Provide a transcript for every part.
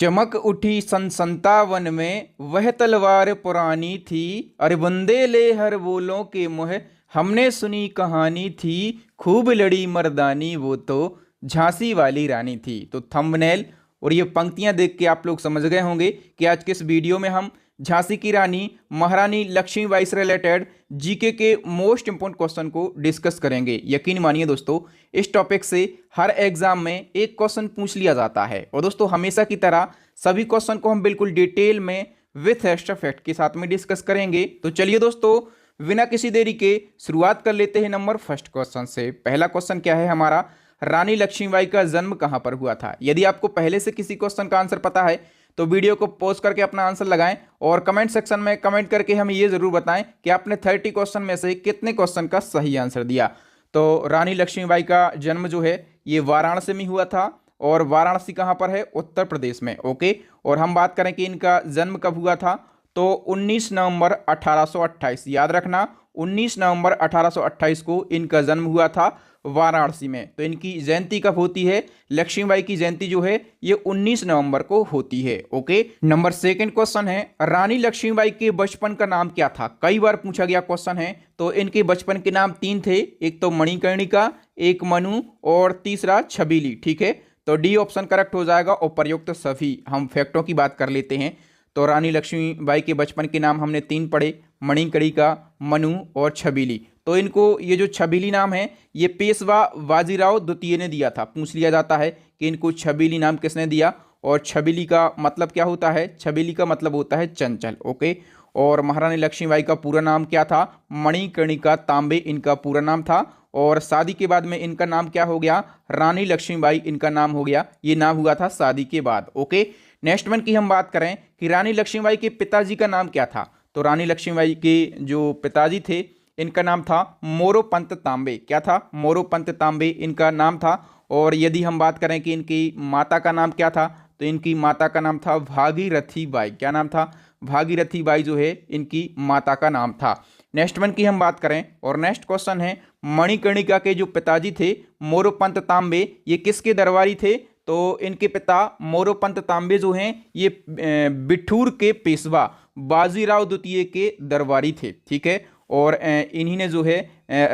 चमक उठी सन 57 में, वह तलवार पुरानी थी। अरे बंदे ले हर बोलों के मुँह, हमने सुनी कहानी थी। खूब लड़ी मर्दानी वो तो झांसी वाली रानी थी। तो थंबनेल और ये पंक्तियां देख के आप लोग समझ गए होंगे कि आज के इस वीडियो में हम झांसी की रानी महारानी लक्ष्मीबाई से रिलेटेड जीके के मोस्ट इंपोर्टेंट क्वेश्चन को डिस्कस करेंगे। यकीन मानिए दोस्तों, इस टॉपिक से हर एग्जाम में एक क्वेश्चन पूछ लिया जाता है। और दोस्तों, हमेशा की तरह सभी क्वेश्चन को हम बिल्कुल डिटेल में विथ एक्स्ट्रा फैक्ट के साथ में डिस्कस करेंगे। तो चलिए दोस्तों, बिना किसी देरी के शुरुआत कर लेते हैं नंबर फर्स्ट क्वेश्चन से। पहला क्वेश्चन क्या है हमारा, रानी लक्ष्मीबाई का जन्म कहां पर हुआ था। यदि आपको पहले से किसी क्वेश्चन का आंसर पता है तो वीडियो को पॉज करके अपना आंसर लगाएं और कमेंट सेक्शन में कमेंट करके हमें ये जरूर बताएं कि आपने 30 क्वेश्चन में से कितने क्वेश्चन का सही आंसर दिया। तो रानी लक्ष्मीबाई का जन्म जो है ये वाराणसी में हुआ था। और वाराणसी कहाँ पर है, उत्तर प्रदेश में। ओके, और हम बात करें कि इनका जन्म कब हुआ था तो 19 नवंबर 1828। याद रखना, 19 नवंबर 1828 को इनका जन्म हुआ था वाराणसी में। तो इनकी जयंती कब होती है, लक्ष्मीबाई की जयंती जो है ये 19 नवंबर को होती है। ओके, नंबर सेकंड क्वेश्चन है, रानी लक्ष्मीबाई के बचपन का नाम क्या था। कई बार पूछा गया क्वेश्चन है। तो इनके बचपन के नाम 3 थे, एक तो मणिकर्णिका, एक मनु और तीसरा छबीली। ठीक है, तो डी ऑप्शन करेक्ट हो जाएगा। और प्रयुक्त सभी हम फैक्टों की बात कर लेते हैं। तो रानी लक्ष्मीबाई के बचपन के नाम हमने 3 पढ़े, मणिकर्णिका, मनु और छबीली। तो इनको ये जो छबीली नाम है ये पेशवा बाजीराव द्वितीय ने दिया था। पूछ लिया जाता है कि इनको छबीली नाम किसने दिया। और छबीली का मतलब क्या होता है, छबीली का मतलब होता है चंचल। ओके, और महारानी लक्ष्मीबाई का पूरा नाम क्या था, मणिकर्णिका तांबे इनका पूरा नाम था। और शादी के बाद में इनका नाम क्या हो गया, रानी लक्ष्मीबाई इनका नाम हो गया। ये नाम हुआ था शादी के बाद। ओके, नेक्स्ट वन की हम बात करें कि रानी लक्ष्मीबाई के पिताजी का नाम क्या था। तो रानी लक्ष्मीबाई के जो पिताजी थे इनका नाम था मोरोपंत तांबे। क्या था, मोरोपंत तांबे इनका नाम था। और यदि हम बात करें कि इनकी माता का नाम क्या था तो इनकी माता का नाम था भागीरथी बाई। क्या नाम था, भागीरथी बाई जो है इनकी माता का नाम था। नेक्स्ट वन की हम बात करें और नेक्स्ट क्वेश्चन है, मणिकर्णिका के जो पिताजी थे मोरोपंत तांबे ये किसके दरबारी थे। तो इनके पिता मोरोपंत तांबे जो हैं ये बिठूर के पेशवा बाजीराव द्वितीय के दरबारी थे। ठीक है, और इन्हीं ने जो है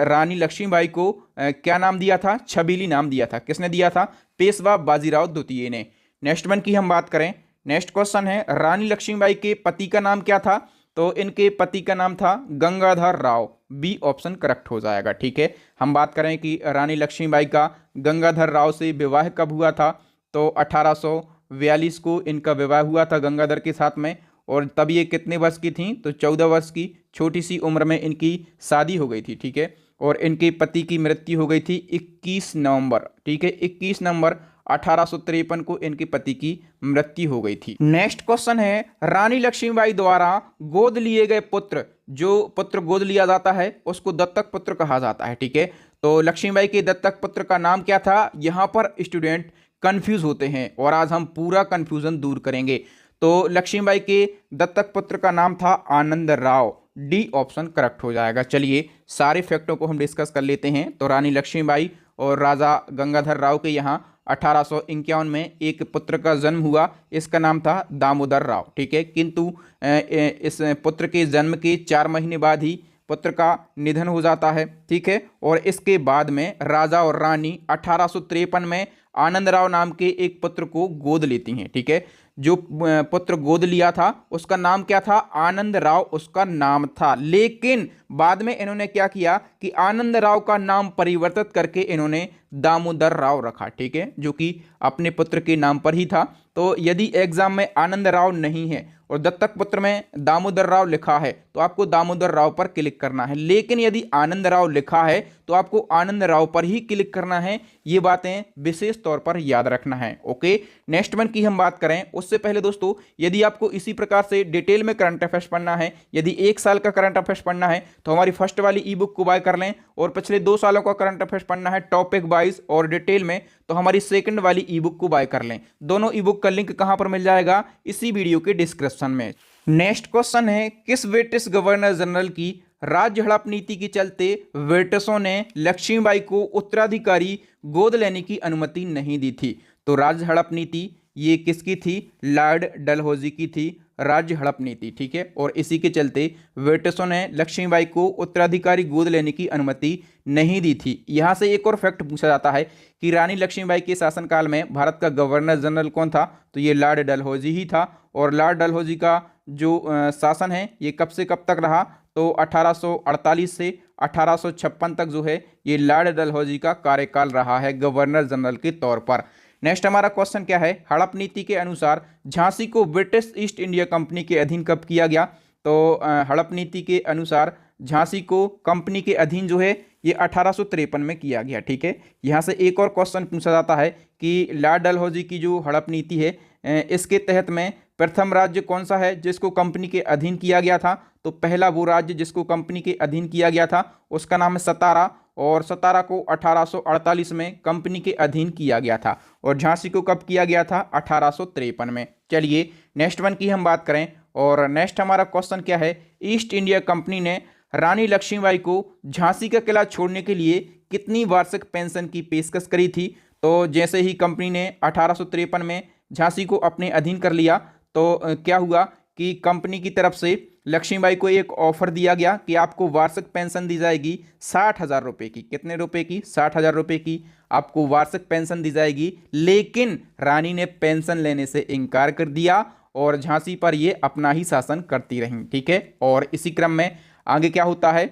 रानी लक्ष्मीबाई को क्या नाम दिया था, छबीली नाम दिया था। किसने दिया था, पेशवा बाजीराव द्वितीय ने। नेक्स्ट वन की हम बात करें, नेक्स्ट क्वेश्चन है, रानी लक्ष्मीबाई के पति का नाम क्या था। तो इनके पति का नाम था Gangadhar Rao. B option correct हो जाएगा। ठीक है, हम बात करें कि रानी लक्ष्मीबाई का गंगाधर राव से विवाह कब हुआ था तो 1842 को इनका विवाह हुआ था गंगाधर के साथ में। और तब ये कितने वर्ष की थी तो 14 वर्ष की छोटी सी उम्र में इनकी शादी हो गई थी। ठीक है, और इनके पति की मृत्यु हो गई थी 21 नवंबर। ठीक है, 21 नवंबर 1853 को इनके पति की मृत्यु हो गई थी। नेक्स्ट क्वेश्चन है, रानी लक्ष्मीबाई द्वारा गोद लिए गए पुत्र, जो पुत्र गोद लिया जाता है उसको दत्तक पुत्र कहा जाता है। ठीक है, तो लक्ष्मीबाई के दत्तक पुत्र का नाम क्या था, यहां पर स्टूडेंट कंफ्यूज होते हैं और आज हम पूरा कंफ्यूजन दूर करेंगे। तो लक्ष्मीबाई के दत्तक पुत्र का नाम था आनंद राव। डी ऑप्शन करेक्ट हो जाएगा। चलिए सारे फैक्टों को हम डिस्कस कर लेते हैं। तो रानी लक्ष्मीबाई और राजा गंगाधर राव के यहाँ 1851 में एक पुत्र का जन्म हुआ, इसका नाम था दामोदर राव। ठीक है, किंतु इस पुत्र के जन्म के 4 महीने बाद ही पुत्र का निधन हो जाता है। ठीक है, और इसके बाद में राजा और रानी 1853 में आनंद राव नाम के एक पुत्र को गोद लेती हैं। ठीक है, जो पुत्र गोद लिया था उसका नाम क्या था, आनंद राव उसका नाम था। लेकिन बाद में इन्होंने क्या किया कि आनंद राव का नाम परिवर्तित करके इन्होंने दामोदर राव रखा। ठीक है, जो कि अपने पुत्र के नाम पर ही था। तो यदि एग्जाम में आनंद राव नहीं है और दत्तक पुत्र में दामोदर राव लिखा है तो आपको दामोदर राव पर क्लिक करना है। लेकिन यदि आनंद राव लिखा है तो आपको आनंद राव पर ही क्लिक करना है। ये बातें विशेष तौर पर याद रखना है। ओके, नेक्स्ट वन की हम बात करें उससे पहले दोस्तों, यदि आपको इसी प्रकार से डिटेल में करंट अफेयर्स पढ़ना है, यदि 1 साल का करंट अफेयर्स पढ़ना है तो हमारी फर्स्ट वाली ई बुक को बाय कर लें। और पिछले 2 सालों का करंट अफेयर्स पढ़ना है टॉपिक वाइज और डिटेल में तो हमारी सेकंड वाली ई बुक को बाय कर लें। दोनों ई बुक का लिंक कहां पर मिल जाएगा, इसी वीडियो के डिस्क्रिप्शन में। नेक्स्ट क्वेश्चन है, किस ब्रिटिश गवर्नर जनरल की राज्य हड़प नीति के चलते ब्रिटिशों ने लक्ष्मीबाई को उत्तराधिकारी गोद लेने की अनुमति नहीं दी थी। तो राज्य हड़प नीति ये किसकी थी? लॉर्ड डलहौजी की थी राज्य हड़प नीति, ठीक है। और इसी के चलते ब्रिटिशों ने लक्ष्मीबाई को उत्तराधिकारी गोद लेने की अनुमति नहीं दी थी। यहाँ से एक और फैक्ट पूछा जाता है कि रानी लक्ष्मीबाई के शासनकाल में भारत का गवर्नर जनरल कौन था? तो ये लॉर्ड डलहौजी ही था। और लॉर्ड डलहौजी का जो शासन है ये कब से कब तक रहा? तो 1848 से 1856 तक जो है ये लॉर्ड डलहौजी का कार्यकाल रहा है गवर्नर जनरल के तौर पर। नेक्स्ट हमारा क्वेश्चन क्या है? हड़प नीति के अनुसार झांसी को ब्रिटिश ईस्ट इंडिया कंपनी के अधीन कब किया गया? तो हड़प नीति के अनुसार झांसी को कंपनी के अधीन जो है ये 1853 में किया गया, ठीक है। यहाँ से एक और क्वेश्चन पूछा जाता है कि लॉर्ड डलहौजी की जो हड़प नीति है इसके तहत में प्रथम राज्य कौन सा है जिसको कंपनी के अधीन किया गया था? तो पहला वो राज्य जिसको कंपनी के अधीन किया गया था उसका नाम है सतारा, और सतारा को 1848 में कंपनी के अधीन किया गया था। और झांसी को कब किया गया था? 1853 में। चलिए नेक्स्ट वन की हम बात करें, और नेक्स्ट हमारा क्वेश्चन क्या है? ईस्ट इंडिया कंपनी ने रानी लक्ष्मीबाई को झांसी का किला छोड़ने के लिए कितनी वार्षिक पेंशन की पेशकश करी थी? तो जैसे ही कंपनी ने 1853 में झांसी को अपने अधीन कर लिया तो क्या हुआ कि कंपनी की तरफ से लक्ष्मीबाई को एक ऑफर दिया गया कि आपको वार्षिक पेंशन दी जाएगी 60,000 रुपये की। कितने रुपए की? 60,000 रुपये की आपको वार्षिक पेंशन दी जाएगी। लेकिन रानी ने पेंशन लेने से इनकार कर दिया और झांसी पर ये अपना ही शासन करती रहीं, ठीक है। और इसी क्रम में आगे क्या होता है?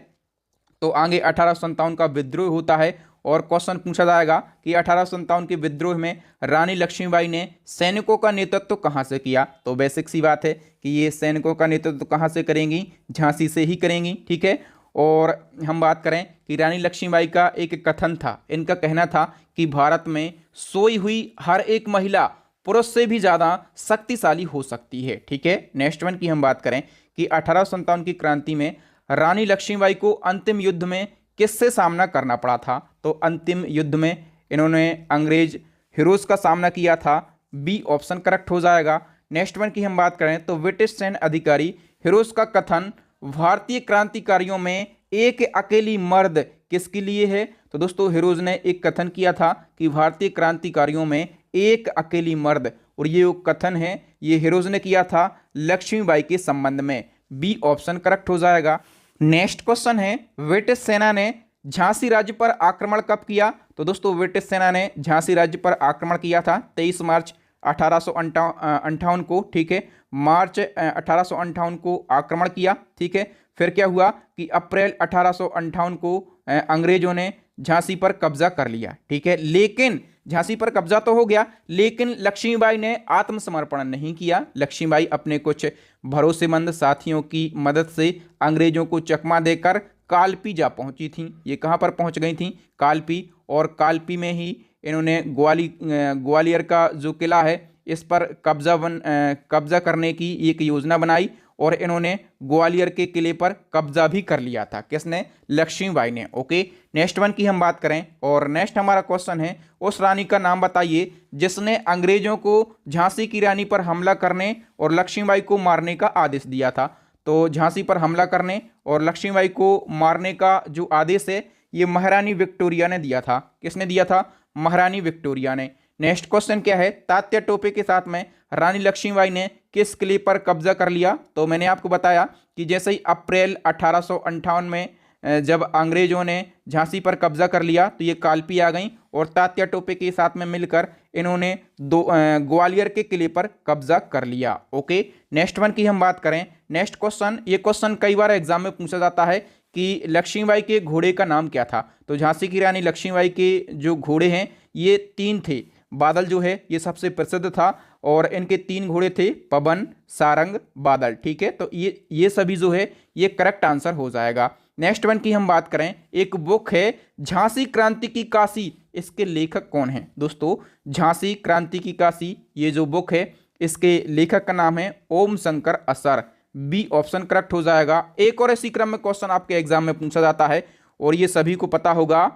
तो आगे 1857 का विद्रोह होता है और क्वेश्चन पूछा जाएगा कि 1857 के विद्रोह में रानी लक्ष्मीबाई ने सैनिकों का नेतृत्व कहाँ से किया? तो बेसिक सी बात है कि ये सैनिकों का नेतृत्व कहाँ से करेंगी? झांसी से ही करेंगी, ठीक है। और हम बात करें कि रानी लक्ष्मीबाई का एक कथन था, इनका कहना था कि भारत में सोई हुई हर एक महिला पुरुष से भी ज़्यादा शक्तिशाली हो सकती है, ठीक है। नेक्स्ट वन की हम बात करें कि 1857 की क्रांति में रानी लक्ष्मीबाई को अंतिम युद्ध में किससे सामना करना पड़ा था? तो अंतिम युद्ध में इन्होंने अंग्रेज हीरोज का सामना किया था। बी ऑप्शन करेक्ट हो जाएगा। नेक्स्ट वन की हम बात करें तो ब्रिटिश सैन्य अधिकारी हीरोज का कथन भारतीय क्रांतिकारियों में एक अकेली मर्द किसके लिए है? तो दोस्तों हीरोज ने एक कथन किया था कि भारतीय क्रांतिकारियों में एक अकेली मर्द, और ये कथन है ये हीरोज ने किया था लक्ष्मीबाई के संबंध में। बी ऑप्शन करेक्ट हो जाएगा। नेक्स्ट क्वेश्चन है ब्रिटिश सेना ने झांसी राज्य पर आक्रमण कब किया? तो दोस्तों ब्रिटिश सेना ने झांसी राज्य पर आक्रमण किया था 23 मार्च 1858 को, ठीक है। मार्च 1858 को आक्रमण किया, ठीक है। फिर क्या हुआ कि अप्रैल 1858 को अंग्रेजों ने झांसी पर कब्जा कर लिया, ठीक है। लेकिन झांसी पर कब्जा तो हो गया, लेकिन लक्ष्मीबाई ने आत्मसमर्पण नहीं किया। लक्ष्मीबाई अपने कुछ भरोसेमंद साथियों की मदद से अंग्रेजों को चकमा देकर कालपी जा पहुंची थी। ये कहां पर पहुंच गई थी? कालपी। और कालपी में ही इन्होंने ग्वालियर का जो किला है इस पर कब्जा करने की एक योजना बनाई और इन्होंने ग्वालियर के किले पर कब्जा भी कर लिया था। किसने? लक्ष्मीबाई ने। ओके, नेक्स्ट वन की हम बात करें और नेक्स्ट हमारा क्वेश्चन है उस रानी का नाम बताइए जिसने अंग्रेजों को झांसी की रानी पर हमला करने और लक्ष्मीबाई को मारने का आदेश दिया था। तो झांसी पर हमला करने और लक्ष्मीबाई को मारने का जो आदेश है ये महारानी विक्टोरिया ने दिया था। किसने दिया था? महारानी विक्टोरिया ने। नेक्स्ट क्वेश्चन क्या है? तात्या टोपे के साथ में रानी लक्ष्मीबाई ने किस किले पर कब्जा कर लिया? तो मैंने आपको बताया कि जैसे ही अप्रैल 1858 में जब अंग्रेजों ने झांसी पर कब्जा कर लिया तो ये कालपी आ गई और तात्या टोपे के साथ में मिलकर इन्होंने ग्वालियर के किले पर कब्जा कर लिया। ओके, नेक्स्ट वन की हम बात करें। नेक्स्ट क्वेश्चन, ये क्वेश्चन कई बार एग्जाम में पूछा जाता है कि लक्ष्मीबाई के घोड़े का नाम क्या था? तो झांसी की रानी लक्ष्मीबाई के जो घोड़े हैं ये 3 थे। बादल जो है ये सबसे प्रसिद्ध था और इनके 3 घोड़े थे, पवन, सारंग, बादल, ठीक है। तो ये सभी जो है ये करेक्ट आंसर हो जाएगा। नेक्स्ट वन की हम बात करें, एक बुक है झांसी क्रांति की काशी, इसके लेखक कौन है? दोस्तों झांसी क्रांति की काशी ये जो बुक है इसके लेखक का नाम है ओम शंकर असर। बी ऑप्शन करेक्ट हो जाएगा। एक और इसी क्रम में क्वेश्चन आपके एग्जाम में पूछा जाता है और ये सभी को पता होगा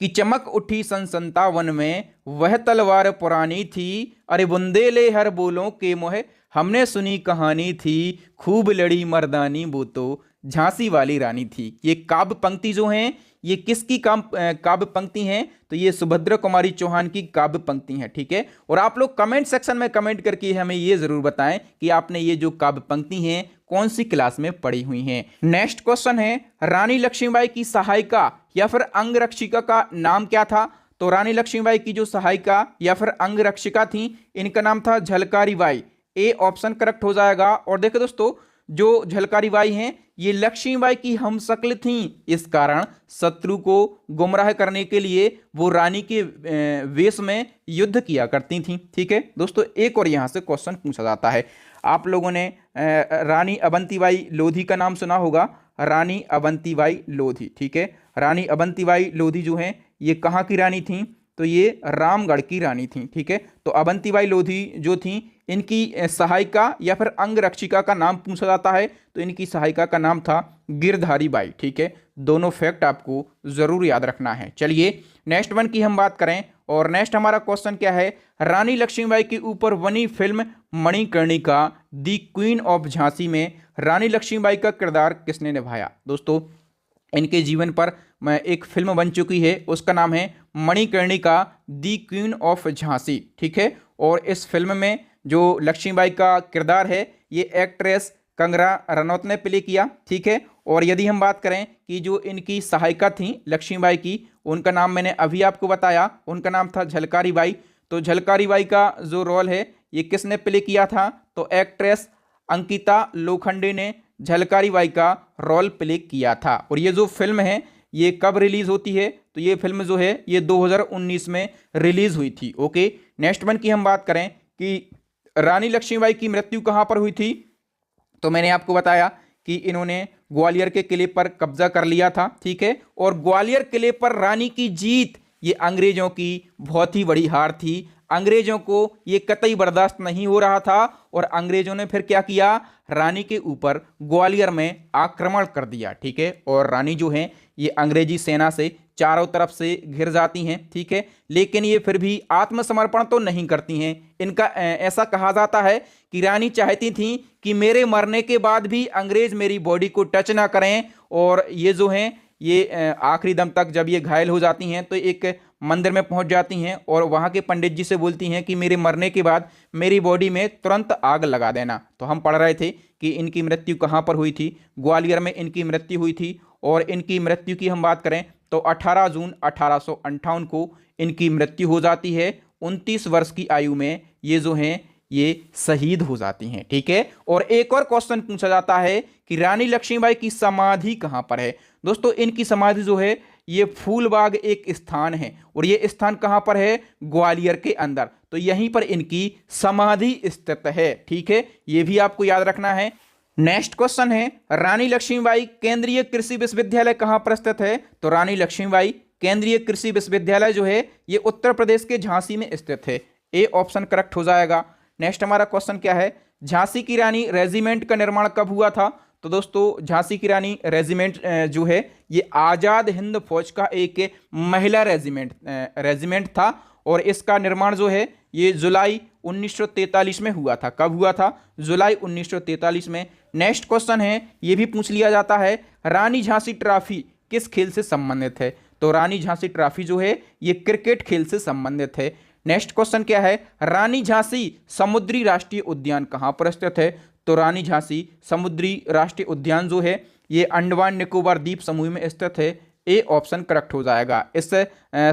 कि चमक उठी सन 57 में वह तलवार पुरानी थी, अरे बुंदेले हर बोलों के मोह हमने सुनी कहानी थी, खूब लड़ी मर्दानी वो तो झांसी वाली रानी थी। ये काव्य पंक्ति जो हैं ये किसकी काव्य पंक्ति हैं? तो ये सुभद्रा कुमारी चौहान की काव्य पंक्ति हैं। ठीक है, और आप लोग कमेंट सेक्शन में कमेंट करके हमें ये जरूर बताएं कि आपने ये जो काव्य पंक्ति हैं कौन सी क्लास में पढ़ी हुई हैं। नेक्स्ट क्वेश्चन है, रानी लक्ष्मीबाई की सहायिका या फिर अंगरक्षिका का नाम क्या था? तो रानी लक्ष्मीबाई की जो सहायिका या फिर अंगरक्षिका थी, इनका नाम था Jhalkari Bai. A option correct हो जाएगा। और देखो दोस्तों, जो झलकारी बाई हैं ये लक्ष्मीबाई की हमशक्ल थीं, इस कारण शत्रु को गुमराह करने के लिए वो रानी के वेश में युद्ध किया करती थीं। ठीक है दोस्तों, एक और यहाँ से क्वेश्चन पूछा जाता है। आप लोगों ने रानी अवंतीबाई लोधी का नाम सुना होगा, रानी अवंतीबाई लोधी। ठीक है, रानी अवंतीबाई लोधी जो हैं ये कहाँ की रानी थीं? तो ये रामगढ़ की रानी थीं। ठीक है, तो अवंतीबाई लोधी जो थीं इनकी सहायिका या फिर अंगरक्षिका का नाम पूछा जाता है, तो इनकी सहायिका का नाम था गिरधारी बाई। ठीक है, दोनों फैक्ट आपको जरूर याद रखना है। चलिए नेक्स्ट वन की हम बात करें, और नेक्स्ट हमारा क्वेश्चन क्या है, रानी लक्ष्मीबाई के ऊपर बनी film Manikarnika the queen of Jhansi में रानी लक्ष्मीबाई का किरदार किसने निभाया? दोस्तों, इनके जीवन पर एक फिल्म बन चुकी है, उसका नाम है मणिकर्णिका दी क्वीन ऑफ झांसी। ठीक है, और इस फिल्म में जो लक्ष्मीबाई का किरदार है ये एक्ट्रेस कंगना रनौत ने प्ले किया। ठीक है, और यदि हम बात करें कि जो इनकी सहायिका थी लक्ष्मीबाई की, उनका नाम मैंने अभी आपको बताया, उनका नाम था झलकारी बाई। तो झलकारी बाई का जो रोल है ये किसने प्ले किया था? तो एक्ट्रेस अंकिता लोखंडे ने झलकारी बाई का रोल प्ले किया था। और ये जो फिल्म है ये कब रिलीज होती है? तो ये फिल्म जो है ये 2019 में रिलीज हुई थी। ओके, नेक्स्ट वन की हम बात करें कि रानी लक्ष्मीबाई की मृत्यु कहाँ पर हुई थी? तो मैंने आपको बताया कि इन्होंने ग्वालियर के किले पर कब्जा कर लिया था। ठीक है, और ग्वालियर किले पर रानी की जीत ये अंग्रेजों की बहुत ही बड़ी हार थी। अंग्रेजों को ये कतई बर्दाश्त नहीं हो रहा था और अंग्रेजों ने फिर क्या किया, रानी के ऊपर ग्वालियर में आक्रमण कर दिया। ठीक है, और रानी जो है ये अंग्रेजी सेना से चारों तरफ से घिर जाती हैं। ठीक है, लेकिन ये फिर भी आत्मसमर्पण तो नहीं करती हैं। इनका ऐसा कहा जाता है कि रानी चाहती थी कि मेरे मरने के बाद भी अंग्रेज मेरी बॉडी को टच ना करें, और ये जो हैं ये आखिरी दम तक जब ये घायल हो जाती हैं तो एक मंदिर में पहुंच जाती हैं और वहां के पंडित जी से बोलती हैं कि मेरे मरने के बाद मेरी बॉडी में तुरंत आग लगा देना। तो हम पढ़ रहे थे कि इनकी मृत्यु कहां पर हुई थी? ग्वालियर में इनकी मृत्यु हुई थी। और इनकी मृत्यु की हम बात करें तो 18 जून 1858 को इनकी मृत्यु हो जाती है। 29 वर्ष की आयु में ये जो हैं ये शहीद हो जाती हैं। ठीक है, और एक और क्वेश्चन पूछा जाता है कि रानी लक्ष्मीबाई की समाधि कहां पर है? दोस्तों, इनकी समाधि जो है ये फूलबाग एक स्थान है, और ये स्थान कहां पर है? ग्वालियर के अंदर। तो यहीं पर इनकी समाधि स्थित है। ठीक है, ये भी आपको याद रखना है। नेक्स्ट क्वेश्चन है, रानी लक्ष्मीबाई केंद्रीय कृषि विश्वविद्यालय कहां पर स्थित है? तो रानी लक्ष्मीबाई केंद्रीय कृषि विश्वविद्यालय जो है ये उत्तर प्रदेश के झांसी में स्थित है। ए ऑप्शन करेक्ट हो जाएगा। नेक्स्ट हमारा क्वेश्चन क्या है, झांसी की रानी रेजिमेंट का निर्माण कब हुआ था? तो दोस्तों, झांसी की रानी रेजिमेंट जो है ये आज़ाद हिंद फौज का एक महिला रेजिमेंट था, और इसका निर्माण जो है ये जुलाई 1943 में हुआ था। कब हुआ था? जुलाई 1943 में। नेक्स्ट क्वेश्चन है, ये भी पूछ लिया जाता है, रानी झांसी ट्रॉफी किस खेल से संबंधित है? तो रानी झांसी ट्रॉफी जो है ये क्रिकेट खेल से संबंधित है। नेक्स्ट क्वेश्चन क्या है, रानी झांसी समुद्री राष्ट्रीय उद्यान कहाँ पर स्थित है? तो रानी झांसी समुद्री राष्ट्रीय उद्यान जो है ये अंडमान निकोबार द्वीप समूह में स्थित है। ए ऑप्शन करेक्ट हो जाएगा। इस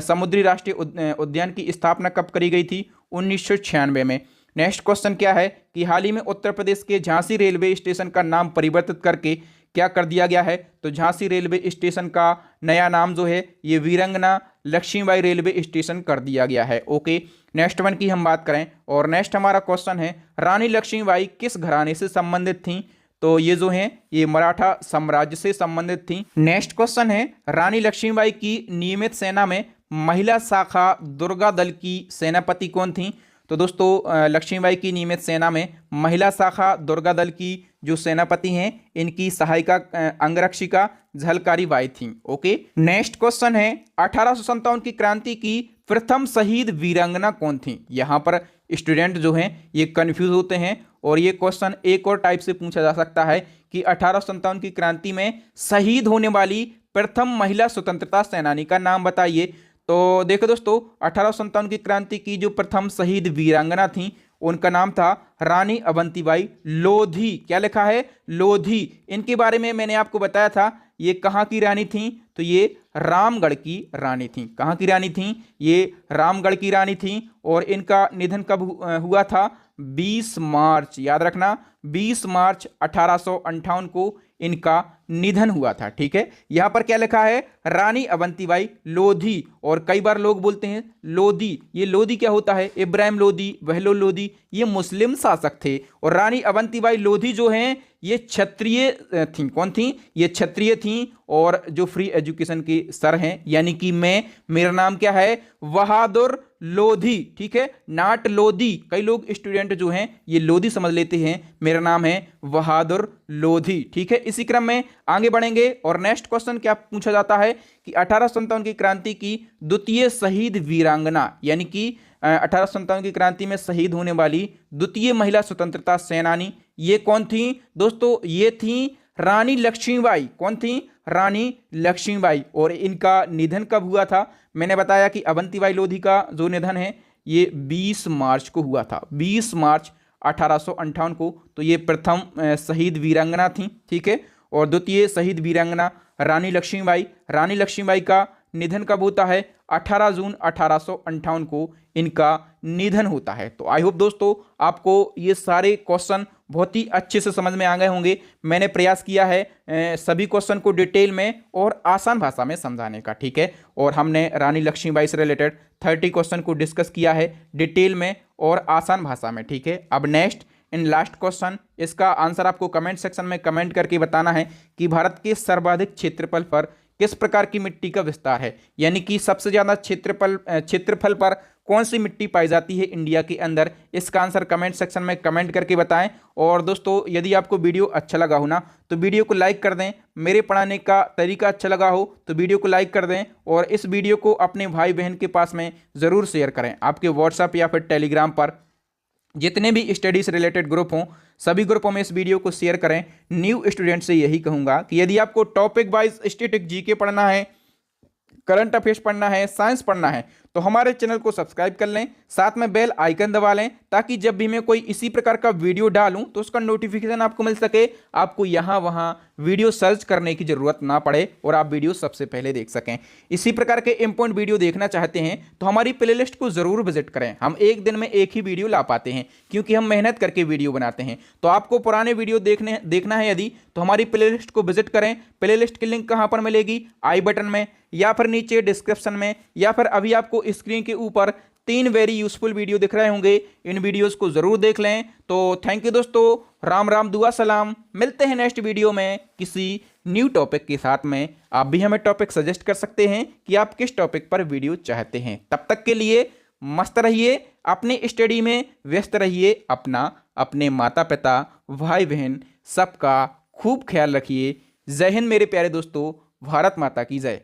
समुद्री राष्ट्रीय उद्यान की स्थापना कब करी गई थी? 1996 में। नेक्स्ट क्वेश्चन क्या है कि हाल ही में उत्तर प्रदेश के झांसी रेलवे स्टेशन का नाम परिवर्तित करके क्या कर दिया गया है? तो झांसी रेलवे स्टेशन का नया नाम जो है ये वीरंगना लक्ष्मीबाई रेलवे स्टेशन कर दिया गया है। ओके, नेक्स्ट वन की हम बात करें, और नेक्स्ट हमारा क्वेश्चन है, रानी लक्ष्मीबाई किस घराने से संबंधित थीं? तो ये जो हैं ये मराठा साम्राज्य से संबंधित थीं। नेक्स्ट क्वेश्चन है, रानी लक्ष्मीबाई की नियमित सेना में महिला शाखा दुर्गा दल की सेनापति कौन थीं? तो दोस्तों, लक्ष्मीबाई की नियमित सेना में महिला शाखा दुर्गा दल की जो सेनापति हैं इनकी सहायिका अंगरक्षिका झलकारी बाई थी। ओके, नेक्स्ट क्वेश्चन है, 1857 की क्रांति की प्रथम शहीद वीरांगना कौन थी? यहाँ पर स्टूडेंट जो हैं ये कंफ्यूज होते हैं, और ये क्वेश्चन एक और टाइप से पूछा जा सकता है कि 1857 की क्रांति में शहीद होने वाली प्रथम महिला स्वतंत्रता सेनानी का नाम बताइए। तो देखो दोस्तों, 1857 की क्रांति की जो प्रथम शहीद वीरांगना थी उनका नाम था रानी अवंतीबाई लोधी। क्या लिखा है? लोधी। इनके बारे में मैंने आपको बताया था, ये कहाँ की रानी थी? तो ये रामगढ़ की रानी थी। कहाँ की रानी थी? ये रामगढ़ की रानी थी। और इनका निधन कब हुआ था? 20 मार्च, याद रखना, 20 मार्च 1858 को इनका निधन हुआ था। ठीक है, यहां पर क्या लिखा है? रानी अवंतीबाई लोधी। और कई बार लोग बोलते हैं लोधी, ये लोधी क्या होता है? इब्राहिम लोधी, बहलोल लोधी, ये मुस्लिम शासक थे। और रानी अवंतीबाई लोधी जो हैं ये क्षत्रिय थी। कौन थी? ये क्षत्रिय थी। और जो फ्री एजुकेशन की सर हैं, यानी कि मेरा नाम क्या है? बहादुर लोधी। ठीक है, नाट लोधी। कई लोग स्टूडेंट जो हैं ये लोधी समझ लेते हैं, मेरा नाम है बहादुर लोधी। ठीक है, इसी क्रम में आगे बढ़ेंगे और नेक्स्ट क्वेश्चन क्या पूछा जाता है कि 1857 की क्रांति की द्वितीय शहीद वीरांगना, यानी कि 1857 की क्रांति में शहीद होने वाली द्वितीय महिला स्वतंत्रता सेनानी ये कौन थी? दोस्तों ये थी रानी लक्ष्मीबाई। कौन थी? रानी लक्ष्मीबाई। और इनका निधन कब हुआ था? मैंने बताया कि अवंतीबाई लोधी का जो निधन है ये 20 मार्च को हुआ था, 20 मार्च 1858 को। तो ये प्रथम शहीद वीरांगना थी। ठीक है, और द्वितीय शहीद वीरांगना रानी लक्ष्मीबाई। रानी लक्ष्मीबाई का निधन कब होता है? 18 जून 1858 को इनका निधन होता है। तो आई होप दोस्तों आपको ये सारे क्वेश्चन बहुत ही अच्छे से समझ में आ गए होंगे। मैंने प्रयास किया है सभी क्वेश्चन को डिटेल में और आसान भाषा में समझाने का। ठीक है, और हमने रानी लक्ष्मीबाई से रिलेटेड 30 क्वेश्चन को डिस्कस किया है डिटेल में और आसान भाषा में। ठीक है, अब नेक्स्ट इन लास्ट क्वेश्चन, इसका आंसर आपको कमेंट सेक्शन में कमेंट करके बताना है कि भारत के सर्वाधिक क्षेत्रफल पर किस प्रकार की मिट्टी का विस्तार है, यानी कि सबसे ज्यादा क्षेत्रफल पर कौन सी मिट्टी पाई जाती है इंडिया के अंदर। इसका आंसर कमेंट सेक्शन में कमेंट करके बताएं। और दोस्तों यदि आपको वीडियो अच्छा लगा हो ना तो वीडियो को लाइक कर दें। मेरे पढ़ाने का तरीका अच्छा लगा हो तो वीडियो को लाइक कर दें और इस वीडियो को अपने भाई बहन के पास में ज़रूर शेयर करें। आपके व्हाट्सएप या फिर टेलीग्राम पर जितने भी स्टडी से रिलेटेड ग्रुप हों सभी ग्रुपों में इस वीडियो को शेयर करें। न्यू स्टूडेंट से यही कहूँगा कि यदि आपको टॉपिक वाइज स्टैटिक जीके पढ़ना है, करंट अफेयर्स पढ़ना है, साइंस पढ़ना है तो हमारे चैनल को सब्सक्राइब कर लें, साथ में बेल आइकन दबा लें ताकि जब भी मैं कोई इसी प्रकार का वीडियो डालूं तो उसका नोटिफिकेशन आपको मिल सके। आपको यहाँ वहाँ वीडियो सर्च करने की जरूरत ना पड़े और आप वीडियो सबसे पहले देख सकें। इसी प्रकार के इंपॉर्टेंट वीडियो देखना चाहते हैं तो हमारी प्लेलिस्ट को जरूर विजिट करें। हम एक दिन में एक ही वीडियो ला पाते हैं क्योंकि हम मेहनत करके वीडियो बनाते हैं। तो आपको पुराने वीडियो देखना है यदि तो हमारी प्लेलिस्ट को विजिट करें। प्लेलिस्ट की लिंक कहाँ पर मिलेगी? आई बटन में या फिर नीचे डिस्क्रिप्शन में या फिर अभी आपको स्क्रीन के ऊपर 3 वेरी यूजफुल वीडियो दिख रहे होंगे। इन वीडियोस को जरूर देख लें। तो थैंक यू दोस्तों, राम राम दुआ सलाम। मिलते हैं नेक्स्ट वीडियो में किसी न्यू टॉपिक के साथ में। आप भी हमें टॉपिक सजेस्ट कर सकते हैं कि आप किस टॉपिक पर वीडियो चाहते हैं। तब तक के लिए मस्त रहिए, अपनी स्टडी में व्यस्त रहिए, अपने माता पिता भाई बहन सबका खूब ख्याल रखिए। जय हिंद मेरे प्यारे दोस्तों, भारत माता की जय।